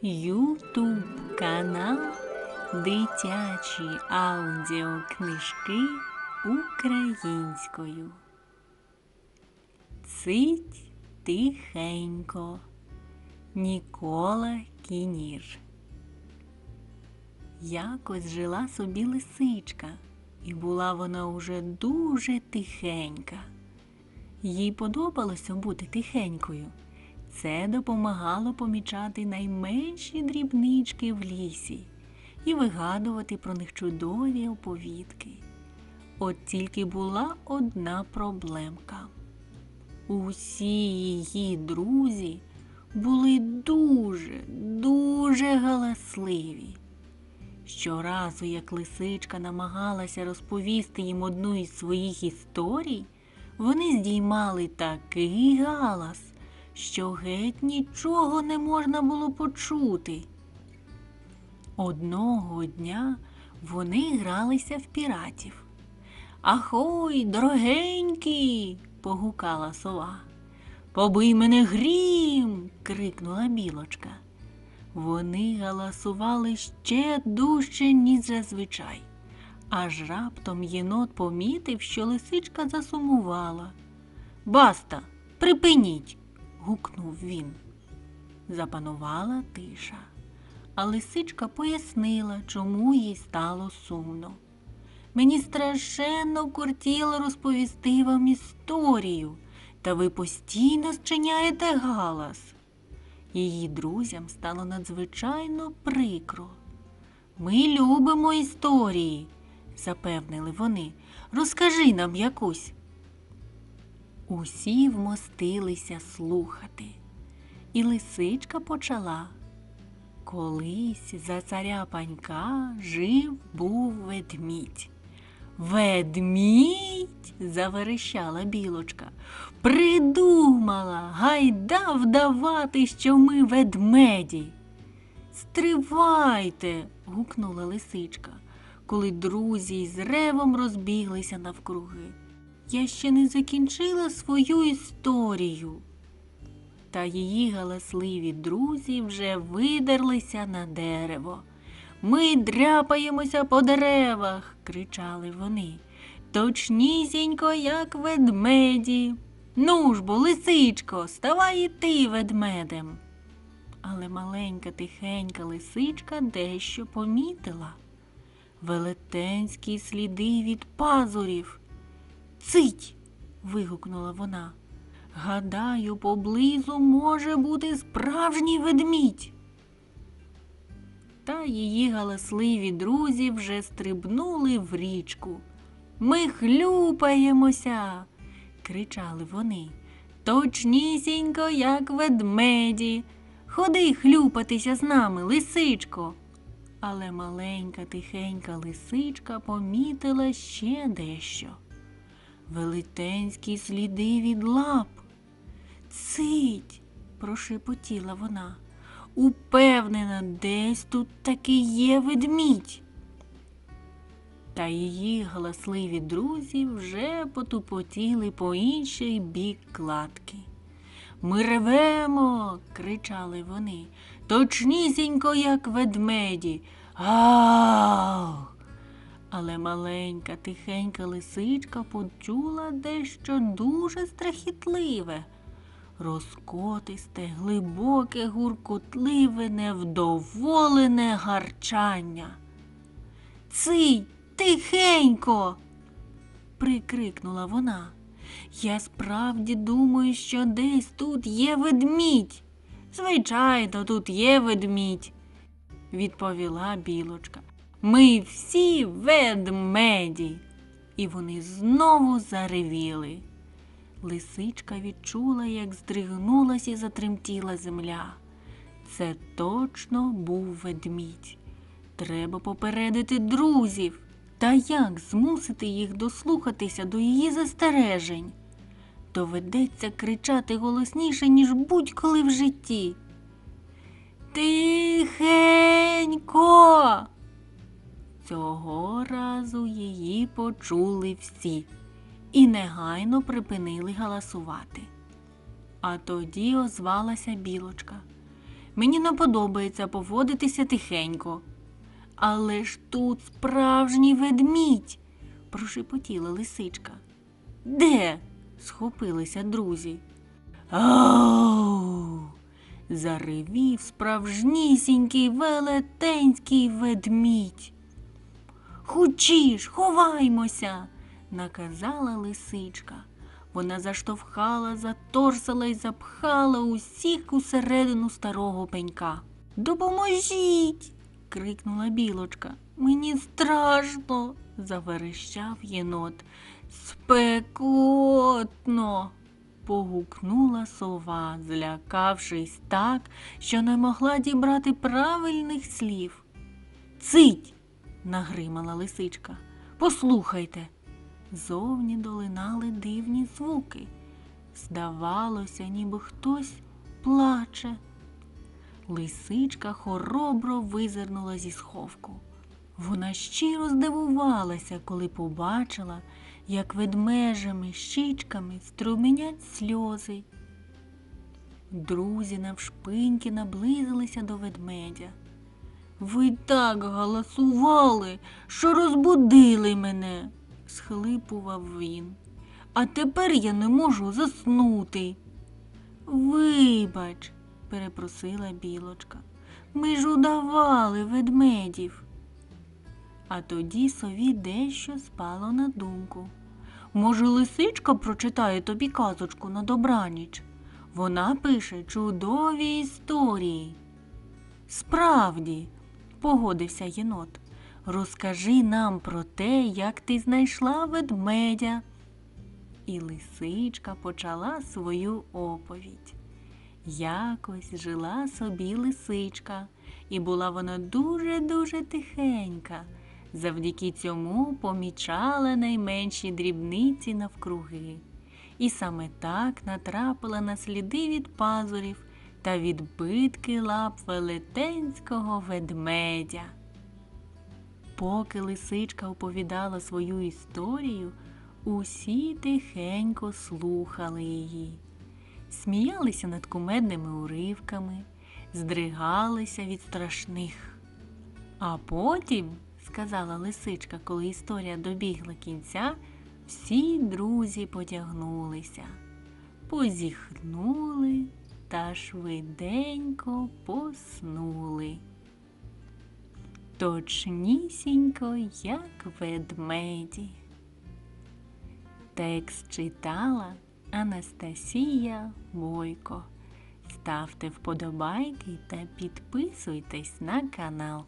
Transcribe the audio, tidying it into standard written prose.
Ютуб канал Дитячі аудіокнижки українською. Цить тихенько. Нікола Кінір. Якось жила собі лисичка, і була вона уже дуже тихенька. Їй подобалося бути тихенькою. Це допомагало помічати найменші дрібнички в лісі і вигадувати про них чудові оповідки. От тільки була одна проблемка. Усі її друзі були дуже галасливі. Щоразу, як лисичка намагалася розповісти їм одну із своїх історій, вони здіймали такий галас, що геть нічого не можна було почути. Одного дня вони гралися в піратів. «Ахой, дорогенький!» – погукала сова. «Побий мене грім!» – крикнула білочка. Вони галасували ще дужче, ніж зазвичай. Аж раптом єнот помітив, що лисичка засумувала. «Баста, припиніть!» – гукнув він. Запанувала тиша, а лисичка пояснила, чому їй стало сумно. «Мені страшенно кортіло розповісти вам історію, та ви постійно зчиняєте галас». Її друзям стало надзвичайно прикро. «Ми любимо історії», – запевнили вони. «Розкажи нам якусь». Усі вмостилися слухати. І лисичка почала. Колись за царя Панька жив-був ведмідь. «Ведмідь?» – заверещала білочка. «Придумала! Гайда вдавати, що ми ведмеді!» «Стривайте!» – гукнула лисичка, коли друзі з ревом розбіглися навкруги. «Я ще не закінчила свою історію!» Та її галасливі друзі вже видерлися на дерево. «Ми дряпаємося по деревах!» – кричали вони. «Точнісінько, як ведмеді! Ну ж бо, лисичко, ставай і ти ведмедем!» Але маленька тихенька лисичка дещо помітила. Велетенські сліди від пазурів. «Цить!» – вигукнула вона. «Гадаю, поблизу може бути справжній ведмідь!» Та її галасливі друзі вже стрибнули в річку. «Ми хлюпаємося!» – кричали вони. «Точнісінько, як ведмеді! Ходи хлюпатися з нами, лисичко!» Але маленька тихенька лисичка помітила ще дещо. Велетенські сліди від лап. «Цить!» – прошепотіла вона. «Упевнена, десь тут таки є ведмідь!» Та її галасливі друзі вже потупотіли по інший бік кладки. «Ми ревемо!» – кричали вони. «Точнісінько, як ведмеді! Ау!» Але маленька тихенька лисичка почула дещо дуже страхітливе. Розкотисте, глибоке, гуркотливе, невдоволене гарчання. «Цить, тихенько!» – прикрикнула вона. «Я справді думаю, що десь тут є ведмідь!» «Звичайно, тут є ведмідь!» – відповіла білочка. «Ми всі ведмеді!» І вони знову заревіли. Лисичка відчула, як здригнулась і затремтіла земля. Це точно був ведмідь. Треба попередити друзів. Та як змусити їх дослухатися до її застережень? Доведеться кричати голосніше, ніж будь-коли в житті. «Тихенько!» Цього разу її почули всі і негайно припинили галасувати. А тоді озвалася білочка. Мені не подобається поводитися тихенько. Але ж тут справжній ведмідь, прошепотіла лисичка. Де? Схопилися друзі. Ау! Заревів справжнісінький велетенський ведмідь. Хучіш, ховаймося, наказала лисичка. Вона заштовхала, заторсала й запхала усіх усередину старого пенька. Допоможіть! Крикнула білочка. Мені страшно, заверещав єнот. Спекотно, погукнула сова, злякавшись так, що не могла дібрати правильних слів. Цить! Нагримала лисичка. Послухайте. Зовні долинали дивні звуки. Здавалося, ніби хтось плаче. Лисичка хоробро визирнула зі сховку. Вона щиро здивувалася, коли побачила, як ведмежими щічками струменять сльози. Друзі навшпиньки наблизилися до ведмедя. Ви так галасували, що розбудили мене, схлипував він. А тепер я не можу заснути. Вибач, перепросила білочка. Ми ж удавали ведмедів. А тоді сові дещо спало на думку. Може, лисичка прочитає тобі казочку на добраніч? Вона пише чудові історії. Справді, погодився єнот. Розкажи нам про те, як ти знайшла ведмедя. І лисичка почала свою оповідь. Якось жила собі лисичка, і була вона дуже-дуже тихенька. Завдяки цьому помічала найменші дрібниці навкруги. І саме так натрапила на сліди від пазурів та відбитки лап велетенського ведмедя. Поки лисичка оповідала свою історію, усі тихенько слухали її. Сміялися над кумедними уривками, здригалися від страшних. А потім, сказала лисичка, коли історія добігла кінця, всі друзі потягнулися, позіхнули та швиденько поснули. Точнісінько, як ведмеді. Текст читала Анастасія Бойко. Ставте вподобайки та підписуйтесь на канал.